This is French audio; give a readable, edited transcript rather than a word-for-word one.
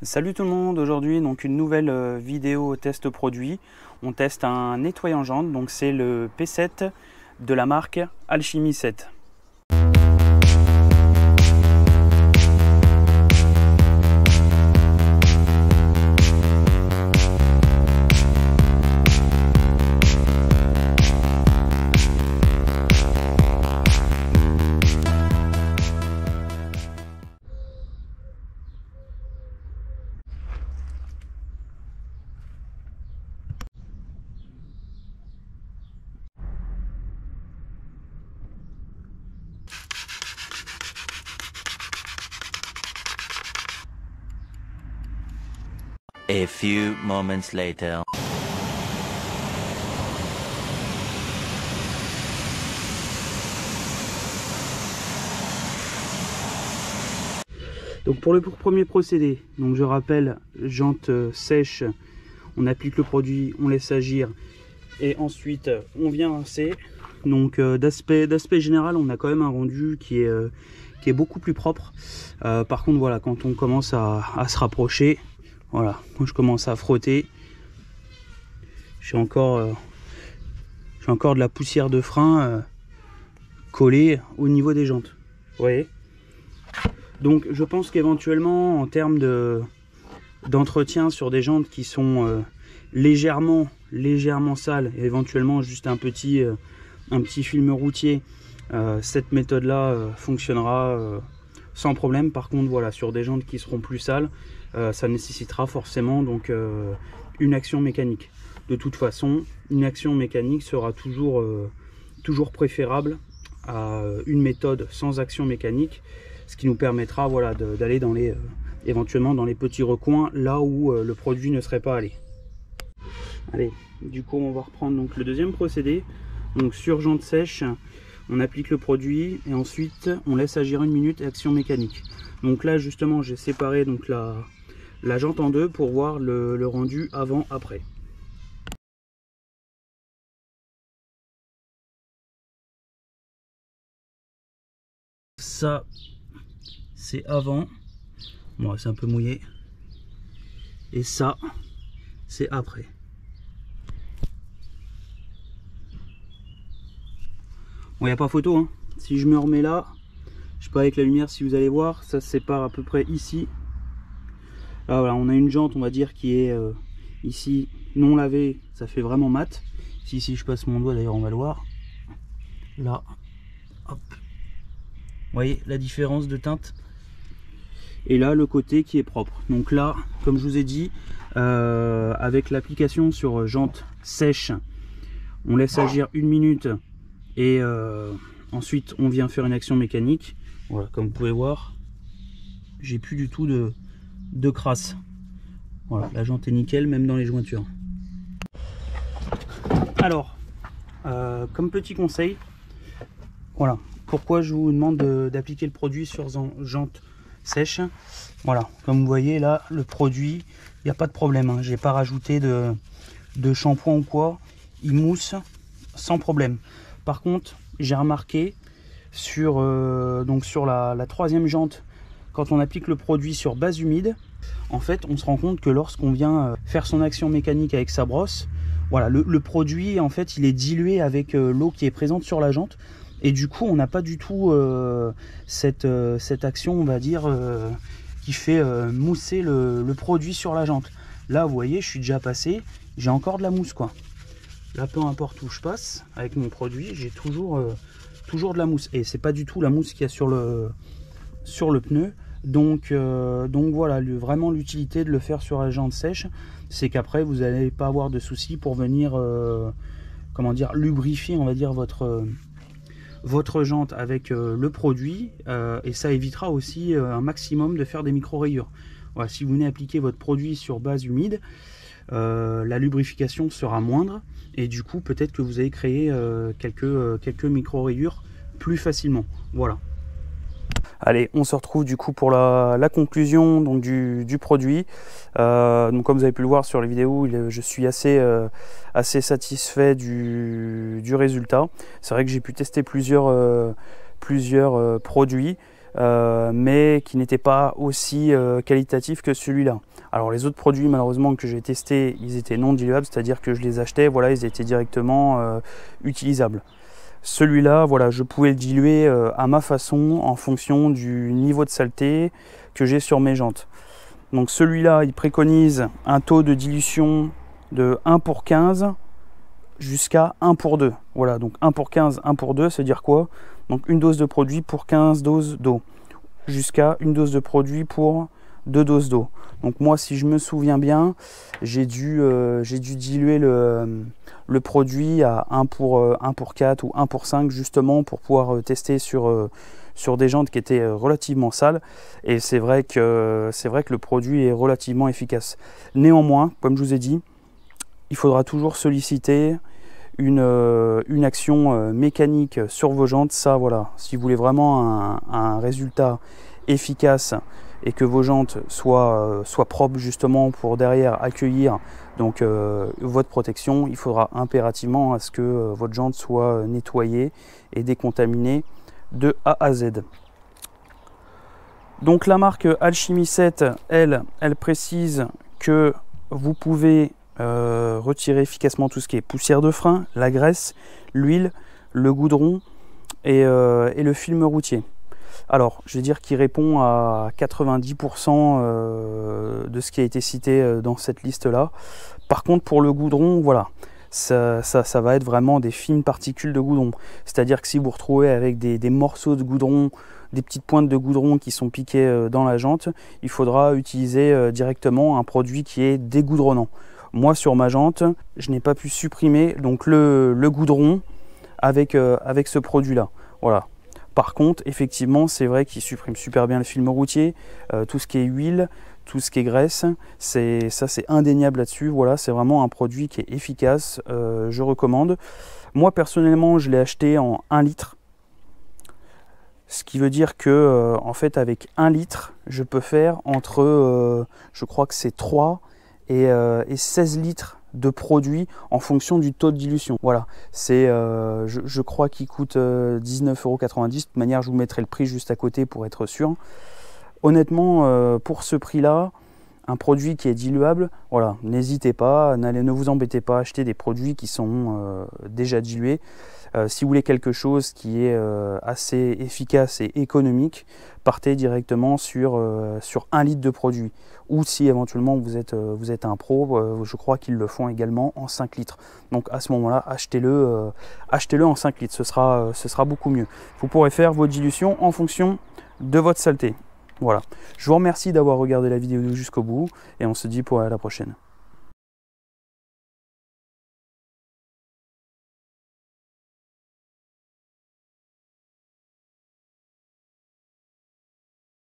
Salut tout le monde, aujourd'hui donc une nouvelle vidéo test produit. On teste un nettoyant jantes, donc c'est le P7 de la marque Alchemy 7. A few moments later. Donc pour le premier procédé, donc je rappelle, jante sèche, on applique le produit, on laisse agir et ensuite on vient rincer. Donc d'aspect général, on a quand même un rendu qui est beaucoup plus propre. Par contre voilà, quand on commence à se rapprocher, voilà, moi je commence à frotter. J'ai encore de la poussière de frein collée au niveau des jantes. Vous voyez? Donc je pense qu'éventuellement en termes d'entretien sur des jantes qui sont légèrement sales, et éventuellement juste un petit film routier, cette méthode là fonctionnera sans problème. Par contre voilà, sur des jantes qui seront plus sales, ça nécessitera forcément donc une action mécanique. De toute façon, une action mécanique sera toujours préférable à une méthode sans action mécanique, ce qui nous permettra voilà, d'aller dans éventuellement dans les petits recoins là où le produit ne serait pas allé. Allez, du coup on va reprendre donc le deuxième procédé. Donc sur jante sèche, on applique le produit et ensuite on laisse agir 1 minute et action mécanique. Donc là justement j'ai séparé donc la jante en deux pour voir le rendu avant-après. Ça c'est avant, bon c'est un peu mouillé, et ça c'est après. Bon, il n'y a pas photo, hein. Si je me remets là, je sais pas avec la lumière si vous allez voir, ça se sépare à peu près ici. Là voilà, on a une jante on va dire qui est ici non lavée, ça fait vraiment mat. Si je passe mon doigt, d'ailleurs on va le voir, là, hop, vous voyez la différence de teinte. Et là le côté qui est propre. Donc là comme je vous ai dit, avec l'application sur jante sèche, on laisse agir 1 minute et ensuite on vient faire une action mécanique. Voilà, comme vous pouvez voir, j'ai plus du tout de crasse. Voilà, la jante est nickel même dans les jointures. Alors comme petit conseil, voilà pourquoi je vous demande d'appliquer le produit sur jante sèche. Voilà, comme vous voyez là le produit, il n'y a pas de problème, hein. J'ai pas rajouté de shampoing ou quoi, il mousse sans problème. Par contre j'ai remarqué sur la troisième jante, quand on applique le produit sur base humide, en fait on se rend compte que lorsqu'on vient faire son action mécanique avec sa brosse, voilà, le produit en fait il est dilué avec l'eau qui est présente sur la jante. Et du coup, on n'a pas du tout cette action, on va dire, qui fait mousser le produit sur la jante. Là, vous voyez, je suis déjà passé, j'ai encore de la mousse, quoi. Là, peu importe où je passe avec mon produit, j'ai toujours de la mousse. Et c'est pas du tout la mousse qu'il y a sur le pneu. Donc voilà, vraiment l'utilité de le faire sur la jante sèche, c'est qu'après, vous n'allez pas avoir de soucis pour venir, comment dire, lubrifier, on va dire, votre jante avec le produit, et ça évitera aussi un maximum de faire des micro rayures. Voilà, si vous venez appliquer votre produit sur base humide, la lubrification sera moindre et du coup peut-être que vous allez créer quelques micro rayures plus facilement. Voilà. Allez, on se retrouve du coup pour la conclusion donc, du produit. Donc comme vous avez pu le voir sur les vidéos, je suis assez satisfait du résultat. C'est vrai que j'ai pu tester plusieurs produits. mais qui n'était pas aussi qualitatif que celui-là. Alors les autres produits malheureusement que j'ai testés, ils étaient non diluables, c'est-à-dire que je les achetais, voilà, ils étaient directement utilisables. Celui-là, voilà, je pouvais le diluer à ma façon en fonction du niveau de saleté que j'ai sur mes jantes. Donc celui-là, il préconise un taux de dilution de 1 pour 15 jusqu'à 1 pour 2. Voilà, donc 1 pour 15, 1 pour 2, c'est dire quoi? Donc une dose de produit pour 15 doses d'eau, jusqu'à une dose de produit pour 2 doses d'eau. Donc moi, si je me souviens bien, j'ai dû diluer le produit à 1 pour 4 ou 1 pour 5, justement pour pouvoir tester sur des jantes qui étaient relativement sales. Et c'est vrai que le produit est relativement efficace. Néanmoins, comme je vous ai dit, il faudra toujours solliciter une action mécanique sur vos jantes. Ça, voilà, si vous voulez vraiment un résultat efficace et que vos jantes soient propres justement pour derrière accueillir donc votre protection, il faudra impérativement à ce que votre jante soit nettoyée et décontaminée de A à Z. Donc la marque Alchemy 7, elle précise que vous pouvez retirer efficacement tout ce qui est poussière de frein, la graisse, l'huile, le goudron et le film routier. Alors, je vais dire qu'il répond à 90% de ce qui a été cité dans cette liste-là. Par contre, pour le goudron, voilà, ça va être vraiment des fines particules de goudron. C'est-à-dire que si vous retrouvez avec des morceaux de goudron, des petites pointes de goudron qui sont piquées dans la jante, il faudra utiliser directement un produit qui est dégoudronnant. Moi, sur ma jante, je n'ai pas pu supprimer donc le goudron avec ce produit-là. Voilà. Par contre, effectivement, c'est vrai qu'il supprime super bien le film routier, tout ce qui est huile, tout ce qui est graisse, c'est indéniable là-dessus. Voilà, c'est vraiment un produit qui est efficace, je recommande. Moi, personnellement, je l'ai acheté en 1 litre. Ce qui veut dire que, en fait, avec 1 litre, je peux faire entre, je crois que c'est 3 et 16 litres de produits en fonction du taux de dilution. Voilà, c'est je crois qu'il coûte 19,90 €. De toute manière, je vous mettrai le prix juste à côté pour être sûr. Honnêtement, pour ce prix-là, un produit qui est diluable, voilà, n'hésitez pas, ne vous embêtez pas à acheter des produits qui sont déjà dilués. Si vous voulez quelque chose qui est assez efficace et économique, partez directement sur 1 litre de produit. Ou si éventuellement vous êtes un pro, je crois qu'ils le font également en 5 litres. Donc à ce moment-là, achetez-le en 5 litres, ce sera beaucoup mieux. Vous pourrez faire vos dilutions en fonction de votre saleté. Voilà. Je vous remercie d'avoir regardé la vidéo jusqu'au bout et on se dit pour la prochaine.